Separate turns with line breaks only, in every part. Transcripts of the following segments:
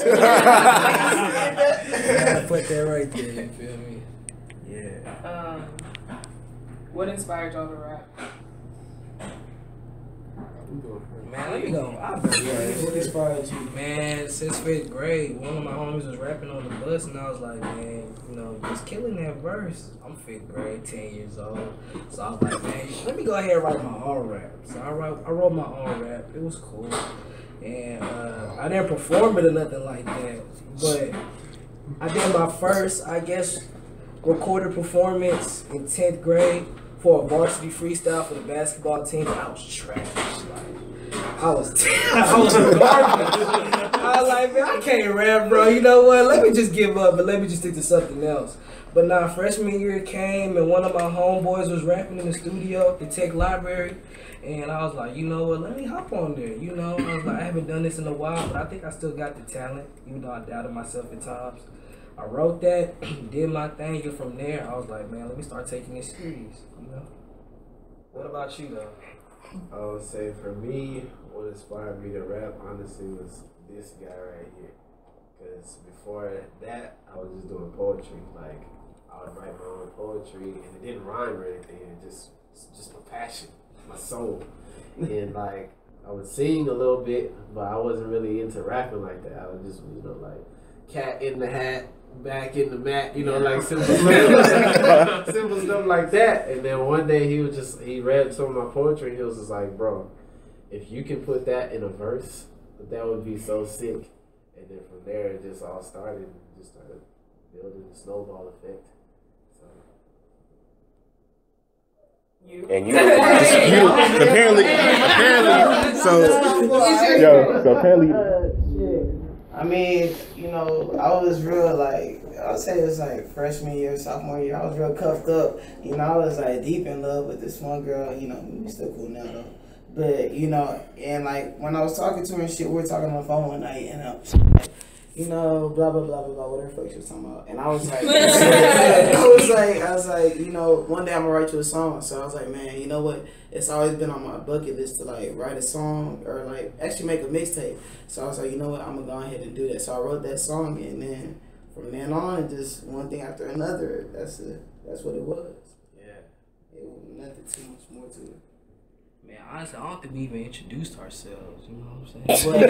gotta put that right there, you feel me? Yeah.
What inspired y'all to rap?
Man, let me go. What inspired you? Man, since 5th grade, one of my homies was rapping on the bus, and I was like, man, you know, just killing that verse. I'm 5th grade, 10 years old. So I was like, man, let me go ahead and write my own rap. So I wrote my own rap. It was cool. And I didn't perform it or nothing like that. But I did my first, I guess, recorded performance in 10th grade for a varsity freestyle for the basketball team. I was trash. I was garbage. I was like, man, I can't rap, bro. You know what? Let me just give up and let me just stick to something else. But now, freshman year came and one of my homeboys was rapping in the studio at the Tech Library. And I was like, you know what? Let me hop on there. You know, I was like, I haven't done this in a while, but I think I still got the talent, even though I doubted myself at times. I wrote that, did my thing, and from there, I was like, man, let me start taking this serious, you know? What about you, though?
I would say for me, what inspired me to rap, honestly, was this guy right here. Because before that, I was just doing poetry. Like, I would write my own poetry, and it didn't rhyme or anything. It just my passion, my soul. And, like, I would sing a little bit, but I wasn't really into rapping like that. I was just, you know, like, cat in the hat, back in the mat, you know, like simple stuff, simple stuff like that. And then one day he read some of my poetry and he was just like, bro, if you can put that in a verse, that would be so sick. And then from there it just all started, just started building the snowball effect.
And you apparently, so apparently.
I mean, you know, I was real, like, I would say it was like freshman year, sophomore year. I was real cuffed up. You know, I was like deep in love with this one girl. You know, we still cool now though. But, you know, and like when I was talking to her and shit, we were talking on the phone one night and you know, blah, blah, blah, blah, blah, whatever the fuck she was talking about. And I was like, I was like, you know, one day I'm gonna write you a song. So I was like, man, you know what? It's always been on my bucket list to like write a song or like actually make a mixtape. So I was like, you know what? I'm gonna go ahead and do that. So I wrote that song, and then from then on, just one thing after another. That's what it was.
Yeah.
It was nothing too much more to it.
Man, honestly, I don't think we even introduced ourselves. You know what I'm saying?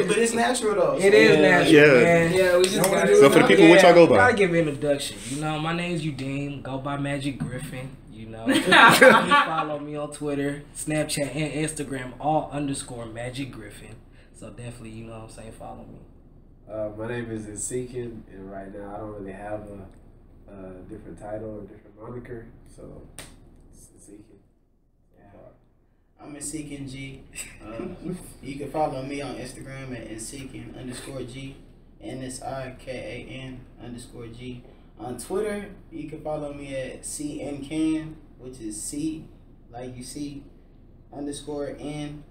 But it's natural though.
It is natural, man.
Yeah, we just got
So for the people, what y'all go by?
Gotta give an introduction. You know, my name's Udeem. Go by Magic Griffin. You know, you can follow me on Twitter, Snapchat, and Instagram, all _ Magic Griffin. So definitely, you know what I'm saying, follow me.
My name is Seeking, and right now I don't really have a different title or different moniker, so it's Seeking.
I'm in Seeking G. You can follow me on Instagram at Seeking _G, NSIKAN_G. On Twitter, you can follow me at CNCan, which is C, like you see, _N _Can.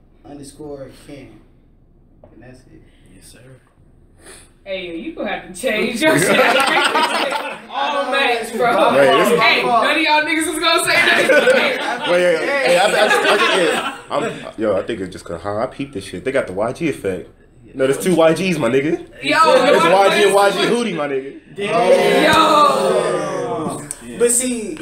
And that's it.
Yes, sir.
Hey, you gonna have to change your shit. All match, bro. Hey, none of y'all niggas is gonna say that.
I think it's just cause how I peeped this shit. They got the YG effect. No, there's 2 YGs, my nigga.
Yo,
it's YG and YG Hootie, my nigga.
Yo.
But see,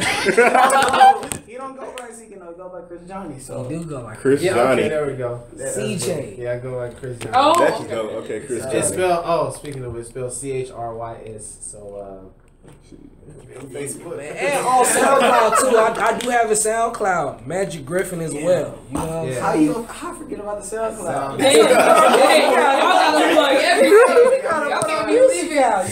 he don't go by Seeking, though. Go by Chris Johnny. So
do go by
Chris Johnny.
Okay, there we go.
CJ.
Yeah, I go by Chris Johnny.
Oh,
There you go. Okay, Chris Johnny.
It's spelled, speaking of it, it's spelled CHRYS. So, Facebook.
Man, and on SoundCloud too. I do have a SoundCloud, Magic Griffin as well. You know what I'm saying?
How forget about the SoundCloud?
Hey, y'all gotta plug everything. Y'all can't be leaving out.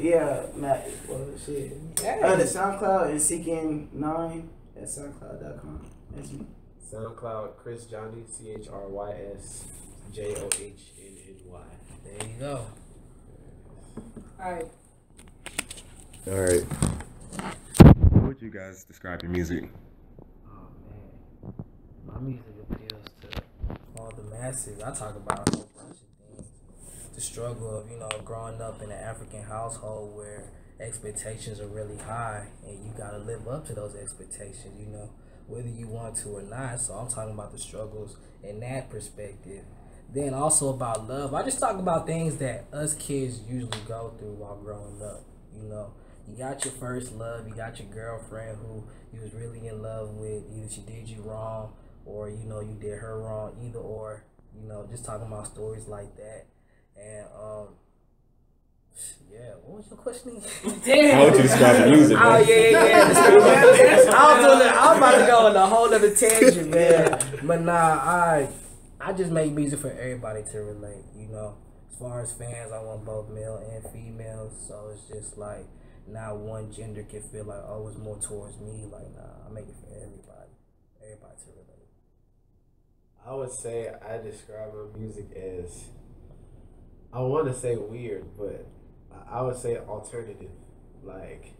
Yeah, Matt. Well, shit. The SoundCloud is Seeking9 at SoundCloud.com. That's me.
SoundCloud, Chris Johnny, CHRYS JOHNNY.
There you go.
Alright.
All right. How would you guys describe your music?
Oh man, my music appeals to all the masses. I talk about a whole bunch of things. The struggle of, you know, growing up in an African household where expectations are really high and you gotta live up to those expectations, you know. whether you want to or not. So I'm talking about the struggles in that perspective. Then also about love. I just talk about things that us kids usually go through while growing up. You know, you got your first love, you got your girlfriend who you was really in love with. Either she did you wrong or, you know, you did her wrong. Either or, you know, just talking about stories like that. And yeah, what was your question again?
Damn.
How would you describe the music, man?
Oh yeah. I was about to go on a whole other tangent, man. But nah, I just make music for everybody to relate, you know. As far as fans, I want both male and female, so it's just like not one gender can feel like, oh, it's more towards me. Like, nah, I make it for everybody to relate.
I would say I describe my music as, I want to say weird, but I would say alternative. Like,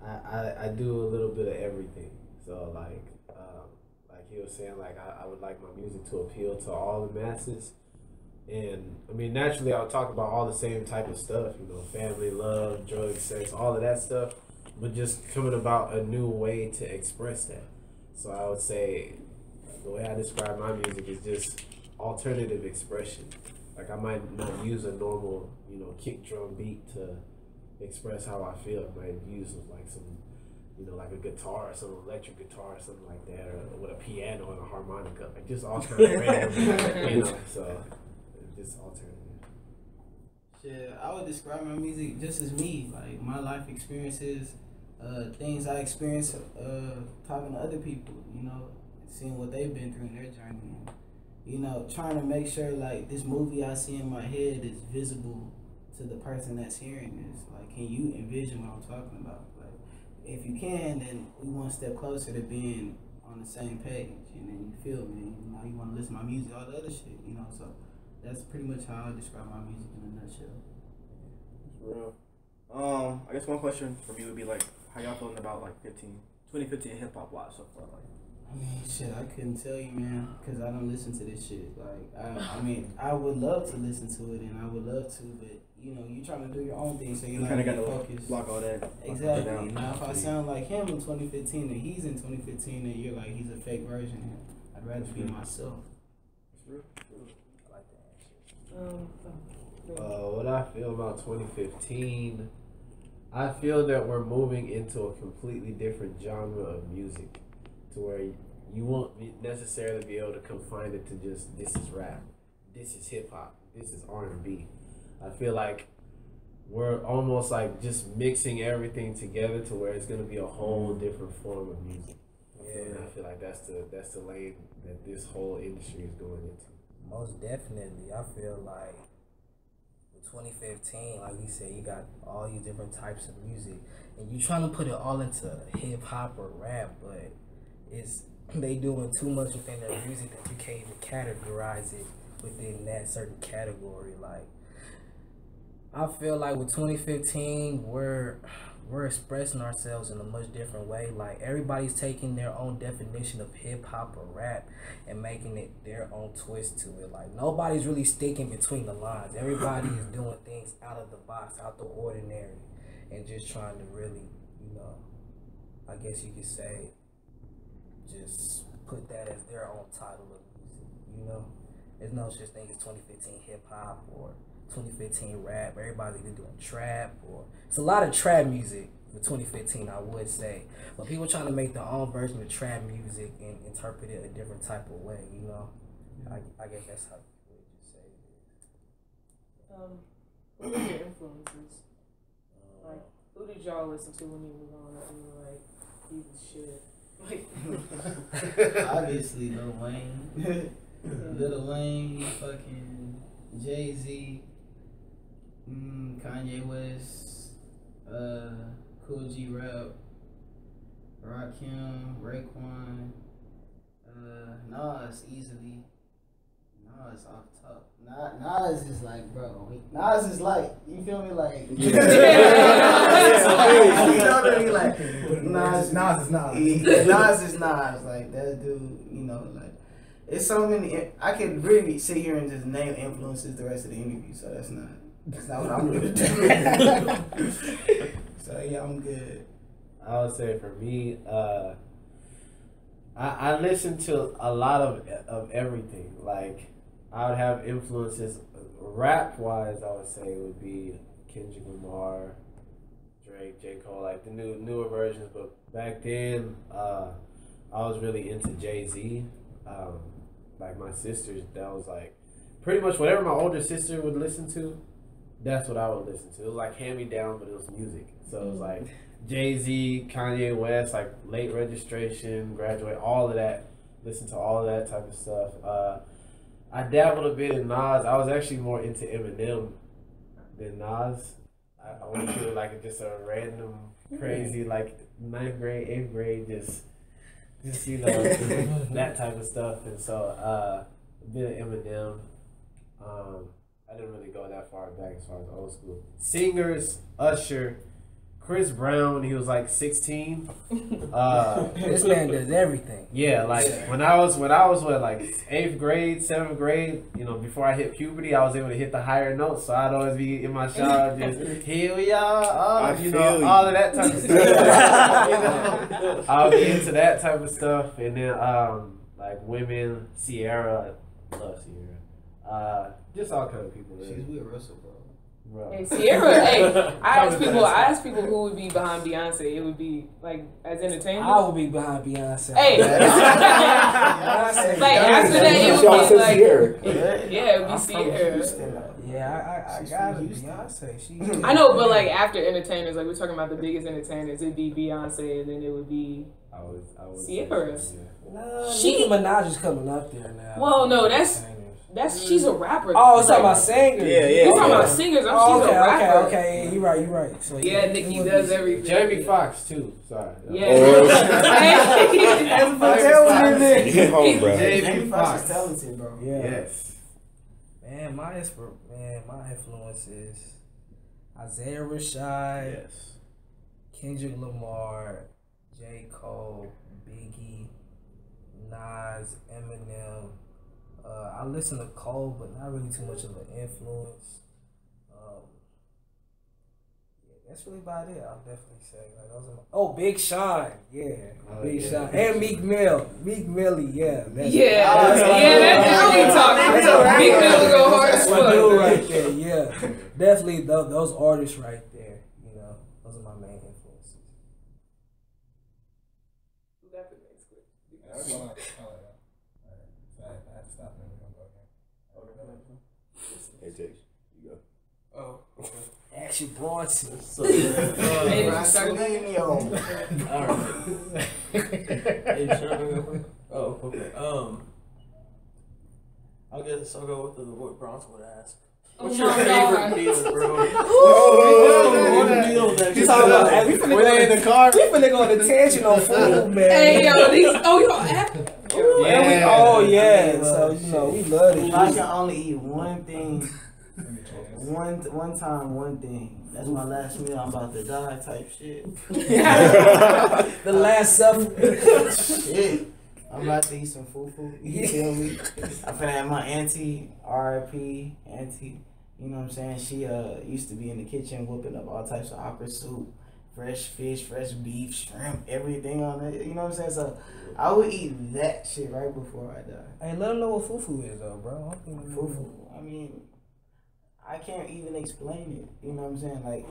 I do a little bit of everything. So like he was saying, like I would like my music to appeal to all the masses. And I mean, naturally, I'll talk about all the same type of stuff, you know, family, love, drugs, sex, all of that stuff, but just coming about a new way to express that. So I would say the way I describe my music is just alternative expression. Like, I might not use a normal, you know, kick drum beat to express how I feel. I might use like some, you know, like a guitar or some electric guitar or something like that, or with a piano and a harmonica, like just all kinds of random, you know, so just alternative.
Shit, I would describe my music just as me, like my life experiences, things I experienced talking to other people, you know, seeing what they've been through in their journey, and, you know, trying to make sure like this movie I see in my head is visible to the person that's hearing this. Like, can you envision what I'm talking about? Like, if you can, then we one step closer to being on the same page, and then you feel me. You know, you want to listen to my music, all the other shit, you know. So that's pretty much how I describe my music in a nutshell.
For real. I guess one question for me would be like, how y'all feeling about like 2015 hip hop wise so far? Like,
I mean, shit, I couldn't tell you, man, because I don't listen to this shit. Like, I mean, I would love to listen to it, and I would love to, but, you know, you're trying to do your own thing, so you're
you
not
kind of got
really
to
focused.
block all that.
Exactly. Now, if I sound like him in 2015, and he's in 2015, and you're like, he's a fake version of him, I'd rather be myself.
I like that answer.
What I feel about 2015, I feel that we're moving into a completely different genre of music, to where you won't necessarily be able to confine it to just, this is rap, this is hip hop, this is R&B. I feel like we're almost like just mixing everything together to where it's gonna be a whole different form of music. Yeah, I feel like that's the lane that this whole industry is going into.
Most definitely. I feel like with 2015, like you said, you got all these different types of music, and you trying to put it all into hip hop or rap, but they doing too much within their music that you can't even categorize it within that certain category. Like, I feel like with 2015, we're expressing ourselves in a much different way. Like, everybody's taking their own definition of hip hop or rap and making it their own twist to it. Like, nobody's really sticking between the lines. Everybody is doing things out of the box, out the ordinary, and just trying to really, you know, I guess you could say, just put that as their own title of music, you know? There's no such thing as 2015 hip hop or 2015 rap. Everybody's either doing trap, or it's a lot of trap music for 2015, I would say. But people trying to make their own version of trap music and interpret it a different type of way, you know? I guess that's how you would just say it.
What were your influences? Like, who did y'all listen to when you were growing up and you were like, he's the shit? Like,
Obviously, Lil Wayne. Lil Wayne, fucking Jay-Z, Kanye West, Cool G Rap, Rakim, Raekwon, Nas easily. Nas off top. Nas is like, bro. Nas is like, you feel me? Like, you know what I mean? Like, Nas is Nas. Nas is Nas. Like, that dude, you know, like, it's so many. I could really sit here and just name influences the rest of the interview, so that's not what I'm gonna do. So yeah, I'm good.
I would say for me, I listen to a lot of everything. Like, I would have influences. Rap wise, I would say it would be Kendrick Lamar, Drake, J. Cole, like the newer versions. But back then, I was really into Jay-Z. Like my sisters, that was like pretty much whatever my older sister would listen to, that's what I would listen to. It was like hand me down, but it was music. So it was like Jay-Z, Kanye West, like Late Registration, Graduate, all of that. Listen to all of that type of stuff. I dabbled a bit in Nas. I was actually more into Eminem than Nas. I went through like just a random, crazy, like 9th grade, 8th grade, just you know, that type of stuff. And so a bit of Eminem. I didn't really go that far back as far as old school. Singers, Usher, Chris Brown, he was like 16.
This man does everything.
Yeah, like when I was what, like 8th grade, 7th grade, you know, before I hit puberty, I was able to hit the higher notes. So I'd always be in my shower just here we are, you know, all of that type of stuff. You know, I'll be into that type of stuff, and then like women, Sierra, I love Sierra. Just all kind of people. Really.
She's with Russell, bro.
Hey, Sierra, hey, I asked people who would be behind Beyonce. It would be like as entertainment.
I would be behind Beyonce.
Hey, like after that, it would be like, yeah, it would be Sierra.
Yeah, I got it. Beyonce.
I know, but like after entertainers, like we're talking about the biggest entertainers, it'd be Beyonce, and then it would be Sierra.
No, Nicki Minaj is coming up there now.
Well, no, that's she's a rapper.
Oh, it's talking about singers.
Yeah. You're talking about singers. She's a rapper.
Okay. You're right. So
yeah, Nicki does everything.
Jamie Foxx too. Sorry.
Yeah.
Jamie
Jamie Foxx is
Foxx.
talented, bro.
Yeah.
Yes.
Man, my influence is Isaiah Rashad,
Yes.
Kendrick Lamar, J. Cole, Biggie, Nas, Eminem. I listen to Cole, but not really too much of an influence. Yeah, that's really about it. I'll definitely say like those are Big Sean, Big Sean, and Meek Mill, yeah. That's
That's really talking. Meek Mill go hard as fuck.
dude right there, yeah. Definitely those artists right there. You know, those are my main influences.
Hey, Jake, you go.
Oh, okay. Action Bronson.
Hey,
Oh, okay. I guess I'll go with what Bronson would ask. What's your favorite meal, bro?
He's talking about we finna in the car. We finna go on a tangent on food, man.
Hey, yo,
So you know we love it.
I can only eat one thing. One time, one thing. That's my last meal. I'm about to die type shit.
The last supper.
Shit. I'm about to eat some fufu. You feel me? I'm finna have my auntie, R.I.P. auntie. You know what I'm saying? She used to be in the kitchen whipping up all types of okra soup, fresh fish, fresh beef, shrimp, everything on it. You know what I'm saying? So I would eat that shit right before I die.
Hey, let them know what fufu is though, bro.
Fufu. I mean, I can't even explain it. You know what I'm saying? Like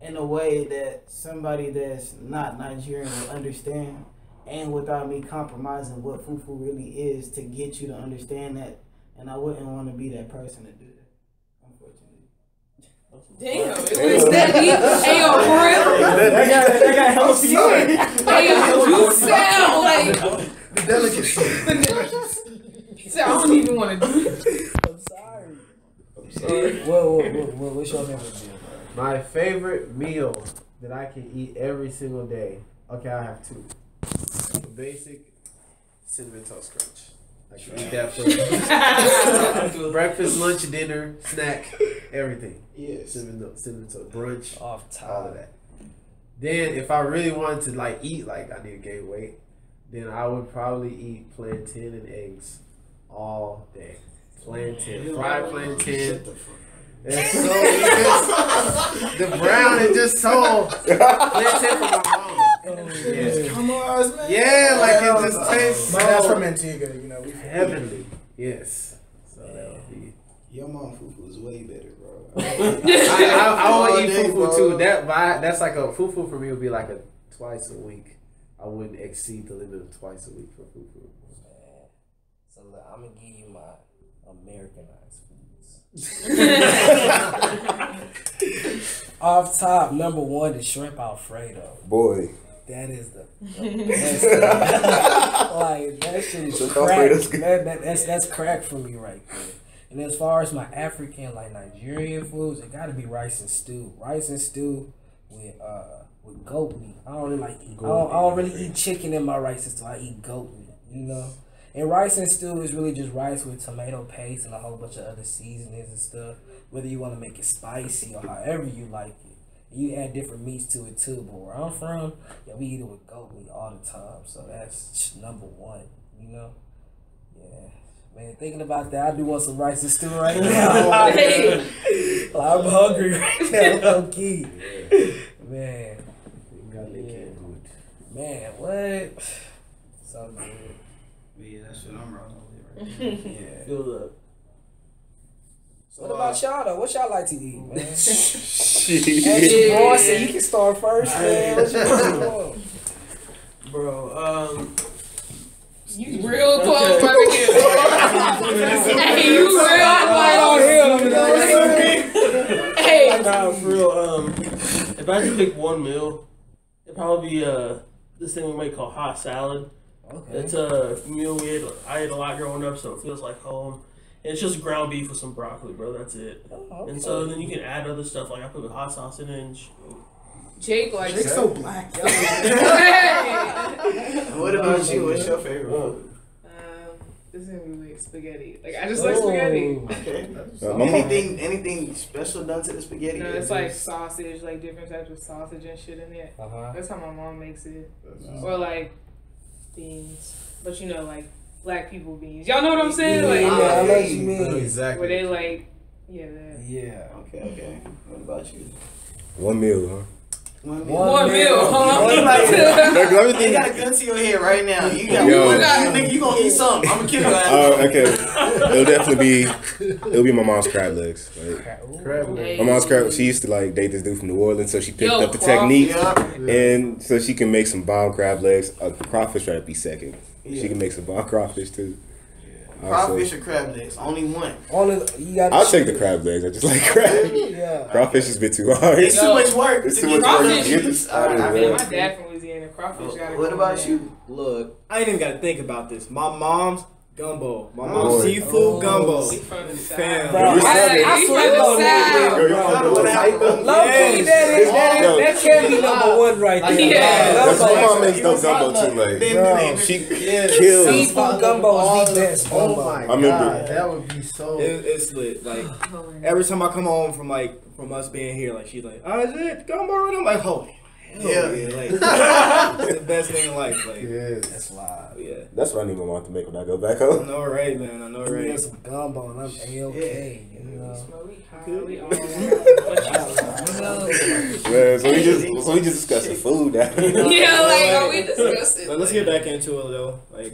in a way that somebody that's not Nigerian will understand. And without me compromising what fufu really is to get you to understand that. And I wouldn't want to be that person to do that, unfortunately.
damn, it's that deep. Hey, yo, for real?
That got hella feeling.
Hey, yo, you sound like
The delicacy.
he said, I don't even want to do this.
I'm sorry. What's your favorite meal, bro?
My favorite meal that I can eat every single day. Okay, I have two. Basic cinnamon toast crunch. I can eat that for breakfast, lunch, dinner, snack, everything.
Yes.
Cinnamon toast, brunch,
Off top.
all of that. Then if I really wanted to like eat, like I need to gain weight, then I would probably eat plantain and eggs all day. Plantain, fried plantain. It's so the brown is just so plantain from my mom.
Come on, man.
Yeah, like it just tastes
My dad's from Antigua, you know. We
heavenly. Yes. So that would be.
Your mom fufu is way better, bro.
I want to eat fufu
bro.
too. That's like a fufu for me would be like a twice a week. I wouldn't exceed the limit of twice a week for fufu.
So look, I'm gonna give you my Americanized foods. Off top, number one, the shrimp Alfredo.
Boy.
That is the best thing. Like that shit is
Shrimp
crack.
Alfredo's good.
That's crack for me right there. And as far as my African, like Nigerian foods, it gotta be rice and stew. Rice and stew with goat meat. I don't really like eat. I don't really eat chicken in my rice and stew. I eat goat meat. You know. And rice and stew is really just rice with tomato paste and a whole bunch of other seasonings and stuff. Whether you want to make it spicy or however you like it. You add different meats to it too. But where I'm from, yeah, we eat it with goat meat all the time. So that's number one. You know. Yeah. Man, thinking about that, I do want some rice and stew right now. I'm hungry right now, low-key. Man. Man, what? So good.
Yeah, that's what I'm wrong with right
Yeah.
Good luck.
So what about y'all though? What y'all like to eat, man?
Shit.
Actually, boy, so you can start first, man. What you want?
Bro,
You real close, my nigga. Hey, you real
Right on
close.
him, you know what I'm saying?
Hey,
nah, for real, if I had to pick one meal, it'd probably be this thing we make called hot salad.
Okay.
It's a meal I ate a lot growing up, so it feels like home. And it's just ground beef with some broccoli, bro. That's it.
Oh, okay.
And so then you can add other stuff, like I put hot sauce in it. And
Jake like
Jake's so black. What about you? What's your favorite food?
This is gonna be weird. Spaghetti. Like I just like spaghetti.
Okay.
my mom-
Anything special done to the spaghetti?
No, it's like sausage, like different types of sausage and shit in it.
Uh-huh.
That's how my mom makes it. Or like beans, but you know, like black people beans. Y'all know what I'm saying? Like
I know what you mean.
Exactly.
where they like, yeah, that.
Yeah.
Okay. What about you?
One meal, huh?
One meal, huh?
You
Let me
got a gun to your head right now. You got
Yo.
one. Nigga, you gonna eat something. I'm gonna kill your ass.
Okay. It'll be my mom's crab legs. Like,
Crab legs.
my mom's crab. She used to like date this dude from New Orleans, so she picked
Yo,
up the technique,
Yeah.
and so she can make some bomb crab legs. Crawfish try to be second.
Yeah.
She can make some bomb crawfish too.
Crawfish or crab legs? Only one.
You got.
I'll take the crab legs. I just like crab.
Yeah.
Crawfish is a bit too hard.
It's too much work.
It's
to
too
get
much work to
crawfish.
get this out of
I
the
mean,
way.
My dad from Louisiana, crawfish gotta
What
go
about
in
you?
Look, I ain't even got to think about this. My mom's gumbo. My mom's
Boy.
seafood gumbo.
there. He from the South.
Fam.
Bro,
You
I
said it.
swear
He
to
from the
God,
South.
Yo, you want to know
Low-key, that can't be number one right there.
Yeah.
That's
Gumbo.
my mom makes no gumbo too. Like she kills.
Seafood gumbo is the best gumbo.
Oh my
I remember.
God, that would be so.
It's lit. Like every time I come home from us being here, like she's like, "Oh, is it gumbo?" And I'm like, "Oh, hell yeah!" Like it's the best thing in life. Like
That's live.
yeah.
That's what I need my mom to make when I go back
I
home.
know, right, man. I know,
Give me
right.
some gumbo and I'm A-okay. You know.
We high, we all
Man, so we just discussing food now.
Yeah, like are we discussing?
But let's get back into it though. Like,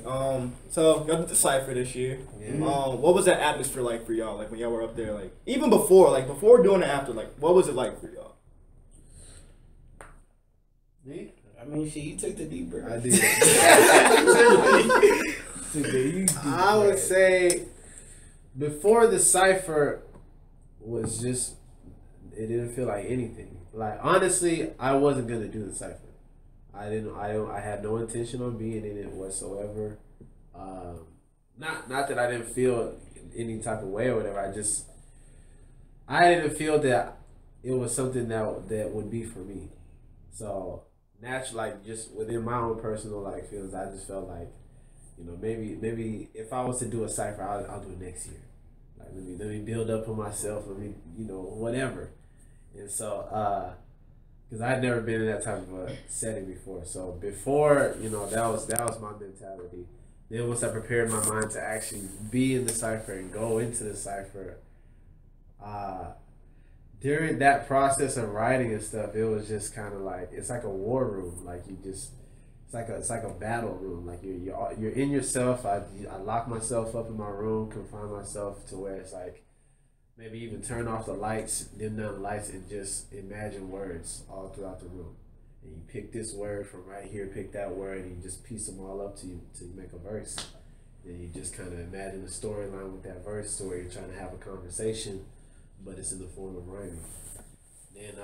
so y'all did the cipher this year. What was that atmosphere like for y'all? Like when y'all were up there, like even before doing it after, like what was it like for y'all?
Me? I mean, shit, you took the deep breath.
I did. I would say before the cipher was just, it didn't feel like anything. Like honestly, I wasn't gonna do the cipher. I had no intention on being in it whatsoever. Not that I didn't feel any type of way or whatever. I didn't feel that it was something that would be for me. So naturally, like just within my own personal like feelings, I just felt like, you know, maybe if I was to do a cipher, I'll do it next year. Like let me build up on myself. Let me, you know, whatever. And so, because I'd never been in that type of a setting before. So before, you know, that was my mentality. Then once I prepared my mind to actually be in the cipher and go into the cipher, during that process of writing and stuff, it was just kind of like it's like a war room. Like you just, it's like a battle room. Like you're in yourself. I lock myself up in my room, confine myself to where it's like maybe even turn off the lights, dim down the lights, and just imagine words all throughout the room. And you pick this word from right here, pick that word, and you just piece them all up to make a verse. And you just kind of imagine the storyline with that verse, so where you're trying to have a conversation, but it's in the form of rhyming. Then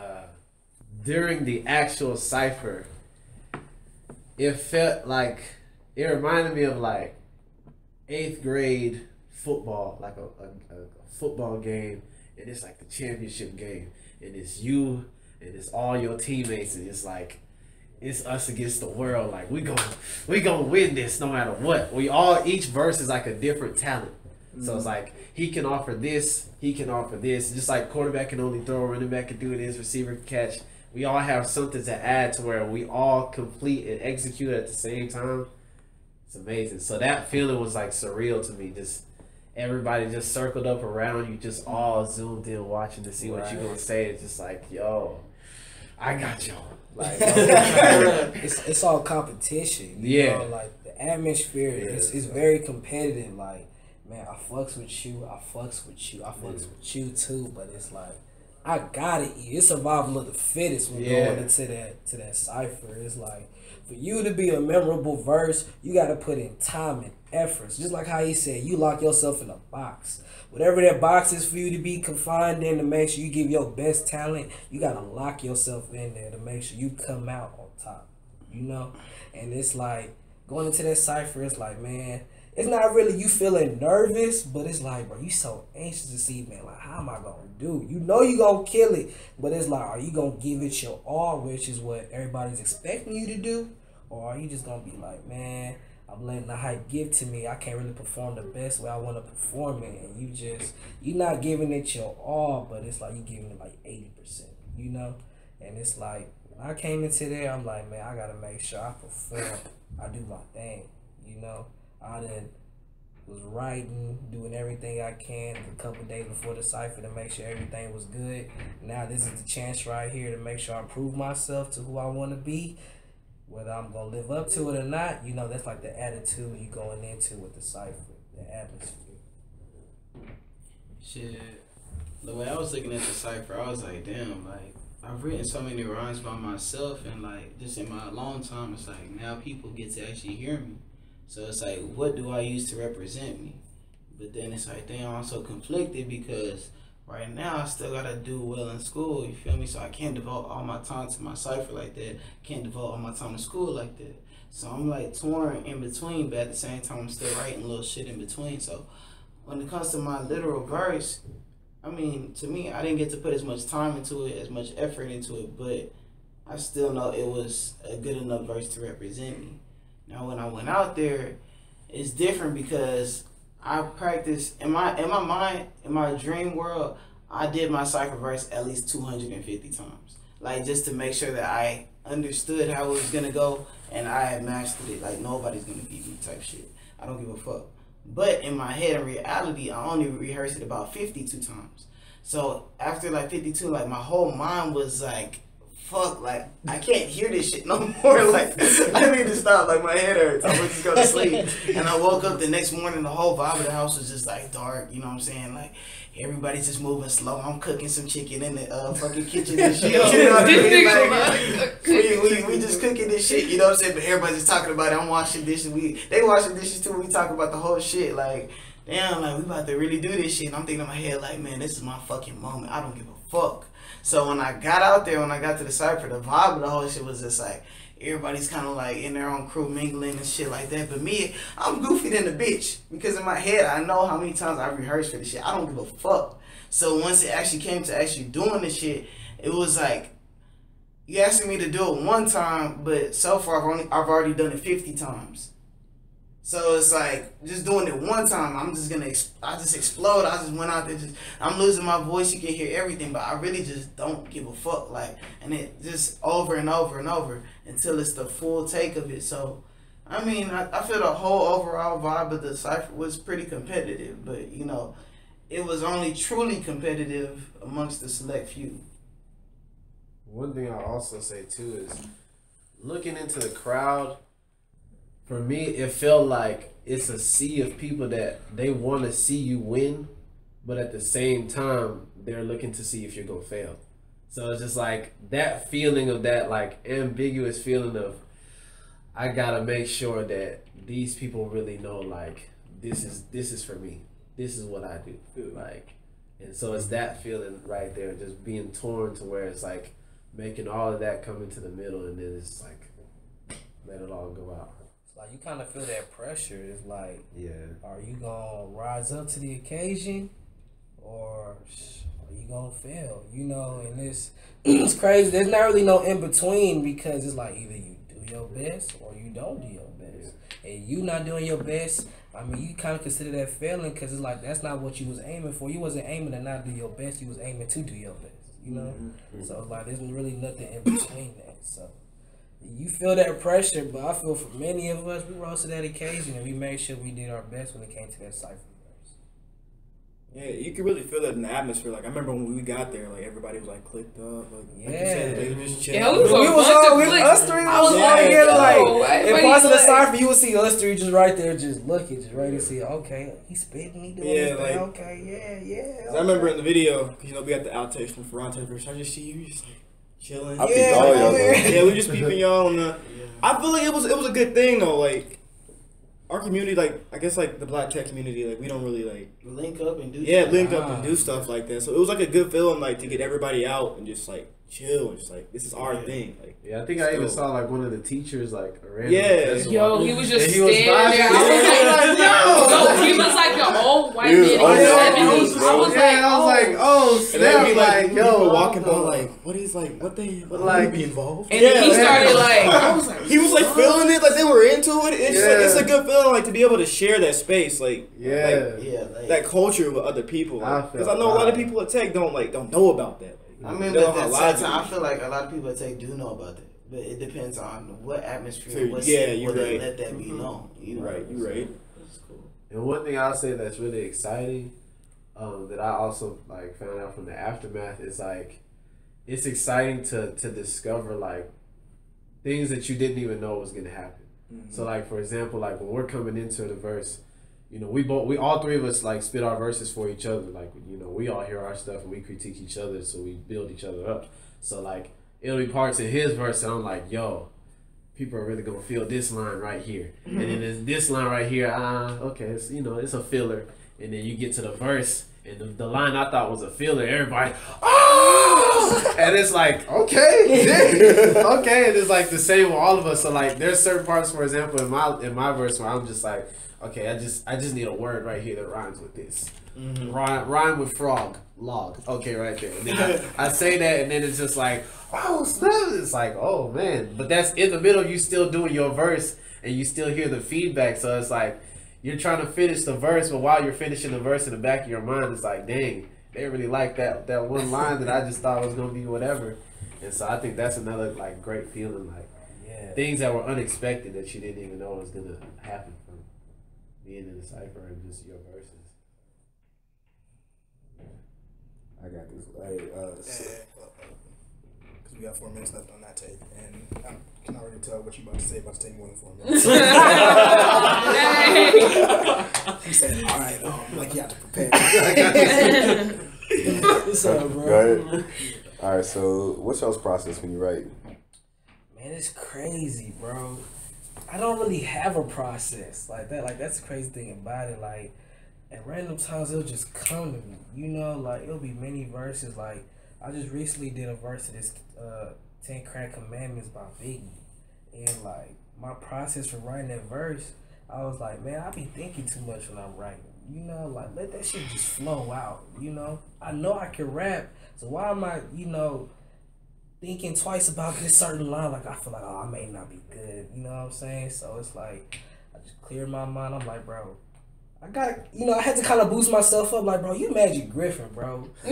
during the actual cipher, it felt like, it reminded me of like 8th grade football, like a football game, and it's like the championship game, and it's you and it's all your teammates, and it's like it's us against the world. Like we gonna win this no matter what. Each verse is like a different talent. So it's like he can offer this, he can offer this. Just like quarterback can only throw, running back can do this, receiver can catch. We all have something to add to where we all complete and execute at the same time. It's amazing. So that feeling was like surreal to me. Just everybody just circled up around you, just all zoomed in watching to see what you're gonna say. It's just like, yo, I got y'all. Like
it's all competition. You know? Like the atmosphere is very competitive. Like, man, I fucks with you, I fucks with you, I fucks with you too. But it's like I gotta eat. It's survival of the fittest when going into that cipher. It's like for you to be a memorable verse, you gotta put in time and efforts. Just like how he said, you lock yourself in a box. Whatever that box is for you to be confined in, to make sure you give your best talent, you gotta lock yourself in there to make sure you come out on top. You know? And it's like going into that cipher, it's like, man, it's not really you feeling nervous, but it's like, bro, you so anxious to see, man, like, how am I gonna do? You know you gonna kill it, but it's like, are you gonna give it your all, which is what everybody's expecting you to do? Or are you just gonna be like, man, I'm letting the hype give to me, I can't really perform the best way I want to perform it, and you're not giving it your all, but it's like you giving it like 80%, you know? And it's like, when I came into there, I'm like, man, I gotta make sure I perform, I do my thing, you know? I was writing, doing everything I can a couple days before the cipher to make sure everything was good. Now this is the chance right here to make sure I prove myself to who I want to be. Whether I'm going to live up to it or not, you know, that's like the attitude you going into with the cipher, the atmosphere.
Shit. The way I was looking at the cipher, I was like, damn, like, I've written so many rhymes by myself, and like, just in my long time, it's like, now people get to actually hear me. So it's like, what do I use to represent me? But then it's like, damn, I'm so conflicted because right now I still gotta do well in school, you feel me? So I can't devote all my time to my cipher like that. Can't devote all my time to school like that. So I'm like torn in between, but at the same time I'm still writing little shit in between. So when it comes to my literal verse, I mean, to me, I didn't get to put as much time into it, as much effort into it, but I still know it was a good enough verse to represent me. Now, when I went out there, it's different because I practiced in my mind, in my dream world. I did my cipher verse at least 250 times, like just to make sure that I understood how it was gonna go and I had mastered it. Like nobody's gonna beat me, type shit. I don't give a fuck. But in my head, in reality, I only rehearsed it about 52 times. So after like 52, like my whole mind was like, fuck, like, I can't hear this shit no more. Like, I need to stop. Like, my head hurts. I would just go to sleep. And I woke up the next morning, the whole vibe of the house was just, like, dark. You know what I'm saying? Like, everybody's just moving slow. I'm cooking some chicken in the fucking kitchen and shit. You know what I mean? Like, we just cooking this shit. You know what I'm saying? But everybody's just talking about it. I'm washing dishes. They washing dishes, too. We talk about the whole shit. Like, damn, like, we about to really do this shit. And I'm thinking in my head, like, man, this is my fucking moment. I don't give a fuck. So when I got out there, when I got to the cipher, the vibe of the whole shit was just like, everybody's kind of like in their own crew mingling and shit like that. But me, I'm goofy than a bitch. Because in my head, I know how many times I've rehearsed for this shit. I don't give a fuck. So once it actually came to actually doing this shit, it was like, you asking me to do it one time, but so far I've already done it 50 times. So it's like, just doing it one time, I just explode. I just went out there, I'm losing my voice, you can hear everything, but I really just don't give a fuck. Like, and it just over and over and over until it's the full take of it. So, I mean, I feel the whole overall vibe of the cipher was pretty competitive, but you know, it was only truly competitive amongst the select few.
One thing I'll also say too is looking into the crowd, for me, it felt like it's a sea of people that they want to see you win, but at the same time, they're looking to see if you're going to fail. So it's just like that feeling of that like ambiguous feeling of, I got to make sure that these people really know like this is for me. This is what I do. Like, and so it's that feeling right there, just being torn to where it's like making all of that come into the middle, and then it's like let it all go out.
It's like you kind of feel that pressure. It's like,
Yeah.
are you gonna rise up to the occasion, or are you gonna fail? You know, and it's crazy. There's not really no in between, because it's like either you do your best or you don't do your best. And you not doing your best, I mean, you kind of consider that failing, because it's like that's not what you was aiming for. You wasn't aiming to not do your best. You was aiming to do your best. You know, so it's like there's really nothing in between that. So you feel that pressure, but I feel for many of us, we rose to that occasion and we made sure we did our best when it came to that cipher.
Yeah, you could really feel that in the atmosphere. Like I remember when we got there, like everybody was like clicked up, like you said, they were just chilling.
Yeah,
We was us three. I was all together. Like in parts of the cipher, you would see us three just right there, just looking, just ready to see. Okay, he's spitting, he doing his thing. Okay, yeah.
I remember in the video, cause you know we got the outtakes from Ferrante verse. I just see you just like chilling.
I peeped all y'all though.
Yeah, we just peeping y'all on the. I feel like it was a good thing though. Like our community, like I guess like the Black tech community, like we don't really like
link up and do
link up and do stuff like that. So it was like a good feeling, like to get everybody out and just like chill and just like this is our thing. Like
I think I even saw like one of the teachers like around.
Yo, he was just standing there. He was like the old white man.
I was like, oh snap!
And then be like,
yo,
walking by like, what is like, what like be involved?
And then he started like, I was like,
he was like feeling it, like they were into it. It's like it's a good feeling, like to be able to share that space, like that culture with other people. Because I know a lot of people at Tech don't know about that.
I mean, but at that time, I feel like a lot of people at Tech do know about that. But it depends on what atmosphere, what city, where they let that be known.
You're right.
That's cool.
And one thing I'll say that's really exciting, that I also like found out from the aftermath is like, it's exciting to discover like things that you didn't even know was gonna happen. So like for example, like when we're coming into the verse, you know, we all three of us like spit our verses for each other. Like, you know, we all hear our stuff and we critique each other, so we build each other up. So like it'll be parts in his verse and I'm like, yo, people are really gonna feel this line right here. And then there's this line right here, okay, it's, you know, it's a filler. And then you get to the verse and the line I thought was a filler, everybody, oh! And it's like, okay, okay, and it's like the same with all of us. So like there's certain parts, for example, in my verse where I'm just like, okay, I just need a word right here that rhymes with this. Rhyme with frog, log. Okay, right there. And then I say that, and then it's just like, oh snap! It's like, oh man. But that's in the middle. You still doing your verse, and you still hear the feedback. So it's like you're trying to finish the verse, but while you're finishing the verse in the back of your mind, it's like, dang, they really like that one line that I just thought was gonna be whatever. And so I think that's another like great feeling, like things that were unexpected that you didn't even know was gonna happen from being in the cipher and just your verses.
I got this. Because we got 4 minutes left on that tape, and I can already tell what you about to say about to take more than 4 minutes. He said, "All right, like you have to prepare." What's up, bro?
Go ahead. All right. So, what's y'all's process when you write?
Man, it's crazy, bro. I don't really have a process like that. Like that's the crazy thing about it. Like at random times it'll just come to me. You know, like it'll be many verses. Like I just recently did a verse of this 10 Crack Commandments by Biggie. And like my process for writing that verse, I was like, man, I be thinking too much when I'm writing. You know, like let that shit just flow out. You know I can rap, so why am I, thinking twice about this certain line? Like I feel like, I may not be good. You know what I'm saying? So it's like I just cleared my mind. I'm like, bro, I got, I had to kind of boost myself up. Like, bro, you Magic Griffin, bro. So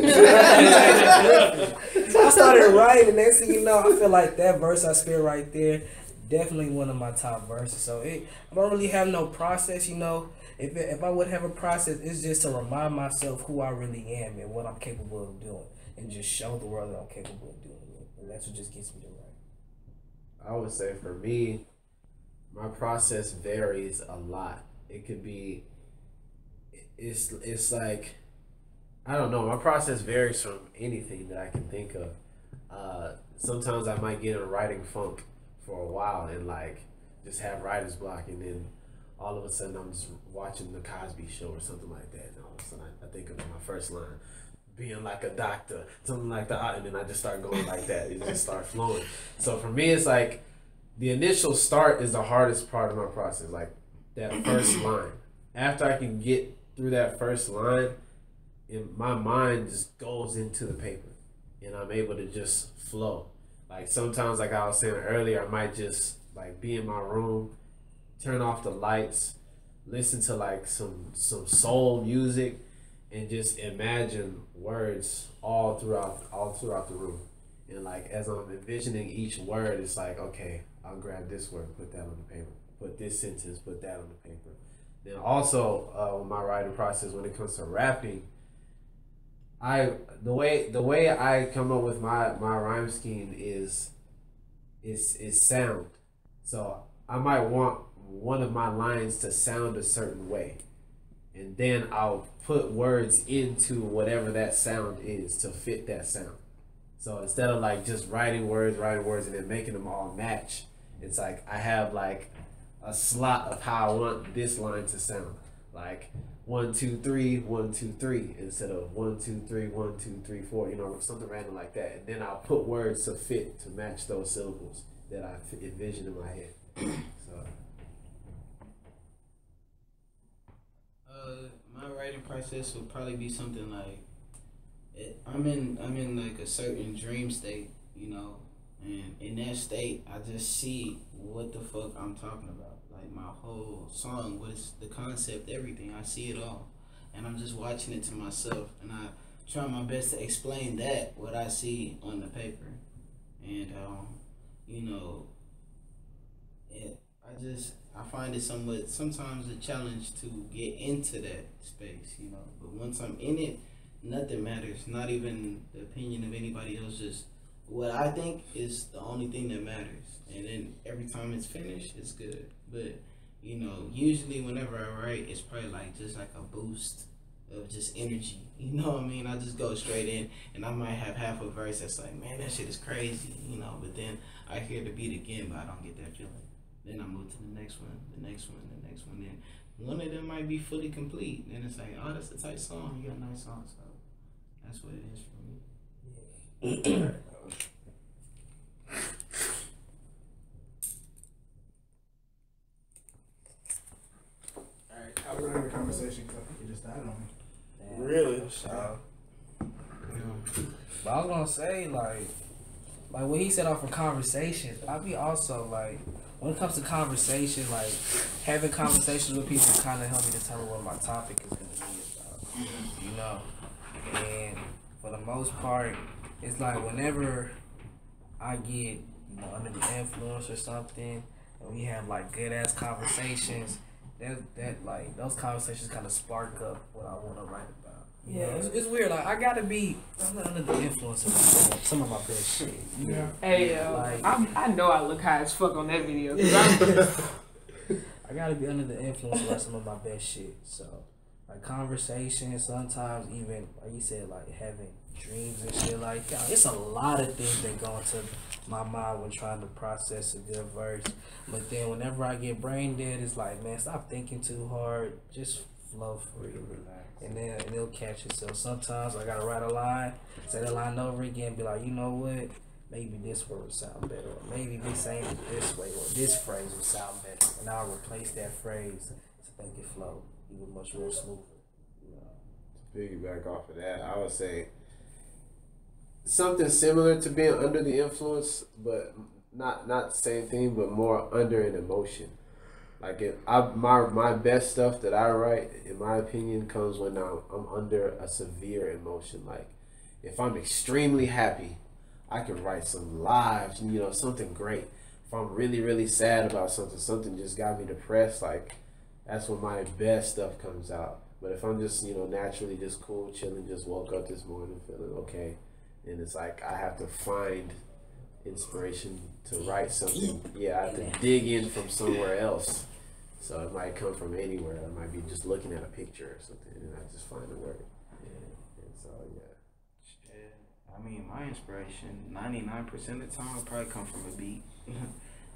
I started writing, and next thing you know, I feel like that verse I spit right there, definitely one of my top verses. So I don't really have no process, if I would have a process, it's just to remind myself who I really am and what I'm capable of doing, and just show the world that I'm capable of doing it. And that's what just gets me to write.
I would say for me, my process varies a lot. It could be, it's like, I don't know. My process varies from anything that I can think of. Sometimes I might get in a writing funk for a while and like just have writer's block, and then all of a sudden I'm just watching the Cosby Show or something like that, and all of a sudden I think of my first line being like a doctor, something like that, and then I just start going like that. It just starts flowing. So for me, it's like the initial start is the hardest part of my process, like that first line. After I can get through that first line, and my mind just goes into the paper, and I'm able to just flow. Like sometimes, like I was saying earlier, I might just like be in my room, turn off the lights, listen to like some soul music, and just imagine words all throughout the room. And like as I'm envisioning each word, it's like, okay, I'll grab this word, put that on the paper, put this sentence, put that on the paper. Then also with my writing process, when it comes to rapping, the way I come up with my rhyme scheme is sound. So I might want one of my lines to sound a certain way, and then I'll put words into whatever that sound is to fit that sound. So instead of like just writing words and then making them all match, it's like I have like a slot of how I want this line to sound. Like 1 2 3 1 2 3 instead of 1 2 3 1 2 3 4, you know, something random like that. And then I'll put words to fit to match those syllables that I envision in my head. So
my writing process would probably be something like I'm in like a certain dream state, you know, and in that state I just see what the fuck I'm talking about. Like my whole song, what's the concept, everything. I see it all, and I'm just watching it to myself, and I try my best to explain that what I see on the paper, and you know, I find it sometimes a challenge to get into that space, you know. But once I'm in it, nothing matters. Not even the opinion of anybody else. Just what I think is the only thing that matters. And then every time it's finished, it's good. But you know, usually whenever I write, it's probably like just like a boost of just energy. You know what I mean? I just go straight in, and I might have half a verse that's like, man, that shit is crazy, you know. But then I hear the beat again, but I don't get that feeling. Then I move to the next one, the next one, the next one. Then one of them might be fully complete. Then it's like, oh, that's a tight song. You got a nice song. So that's what it is for me.
Alright, how was the conversation go? You just died on me.
Really?
But I was gonna say, like what he said off of conversations, I be also like, when it comes to conversation, like having conversations with people kind of help me determine what my topic is gonna be about, you know. And for the most part, it's like whenever I get, you know, under the influence or something, and we have like good ass conversations, that like those conversations kind of spark up what I want to write about. Yeah, it's weird. Like I gotta be under the influence of some of my best shit. You know?
Hey,
like,
I know I look high as fuck on that video.
I gotta be under the influence of some of my best shit. So, like conversations, sometimes even like you said, like having dreams and shit like that. It's a lot of things that go into my mind when trying to process a good verse. But then whenever I get brain dead, it's like, man, stop thinking too hard. Just flow freely. And then it'll catch itself. Sometimes I gotta write a line, say that line over again, be like, you know what? Maybe this word would sound better, or maybe me saying it this way, or this phrase would sound better, and I'll replace that phrase to make it flow even much more smoother. You know?
To piggyback off of that, I would say something similar to being under the influence, but not the same thing, but more under an emotion. Like if my best stuff that I write, in my opinion, comes when I'm under a severe emotion. Like if I'm extremely happy, I can write some lives, you know, something great. If I'm really, really sad about something just got me depressed, like that's when my best stuff comes out. But if I'm just, you know, naturally just cool, chilling, just woke up this morning feeling okay, and it's like I have to find inspiration to write something. Yeah, I have to dig in from somewhere else. So it might come from anywhere. I might be just looking at a picture or something, and I just find a word. Yeah. And so yeah.
I mean, my inspiration 99% of the time will probably come from a beat.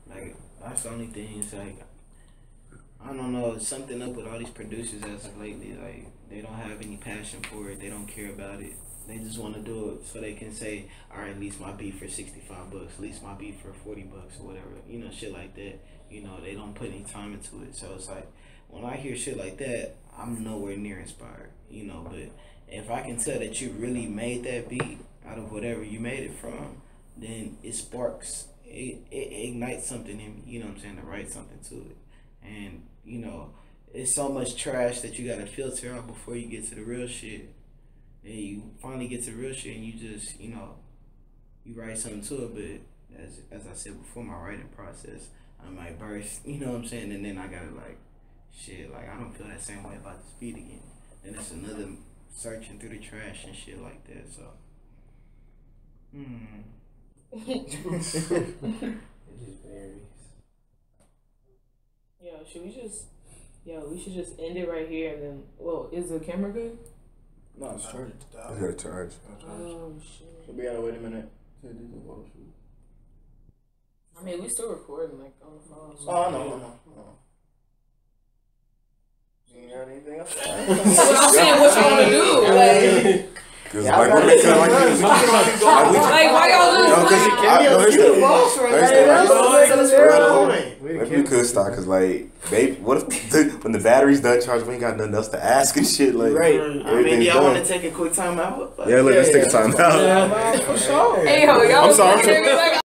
Like that's the only thing. It's like I don't know, it's something up with all these producers as of lately. Like they don't have any passion for it. They don't care about it. They just want to do it so they can say, all right, lease my beat for $65, lease my beat for $40 or whatever. You know, shit like that. You know, they don't put any time into it. So it's like when I hear shit like that, I'm nowhere near inspired. You know, but if I can tell that you really made that beat out of whatever you made it from, then it sparks. It ignites something in me. You know what I'm saying? To write something to it. And, you know, it's so much trash that you gotta filter out before you get to the real shit. And you finally get to the real shit and you just, you know, you write something to it. But as I said before, my writing process, I might burst, you know what I'm saying? And then I gotta like, shit, like I don't feel that same way about this beat again. And it's another searching through the trash and shit like that, so.
It just varies.
We should just end it right here and then, well, is the camera good?
No, it's charged.
I got a charge.
Oh, shit.
We gotta wait a minute.
I mean, we still recording, like, on the phone. So.
Oh, no. You got anything else?
Well, I'm saying, what y'all wanna do? Like,
Cause like why y'all just maybe we could start cause like babe, what if when the battery's done charged, we ain't got nothing else to ask and shit like
right. I mean, y'all want to take a quick time out?
Like, let's take a time out.
Yeah, for sure.
Hey, yo, y'all
I'm sorry.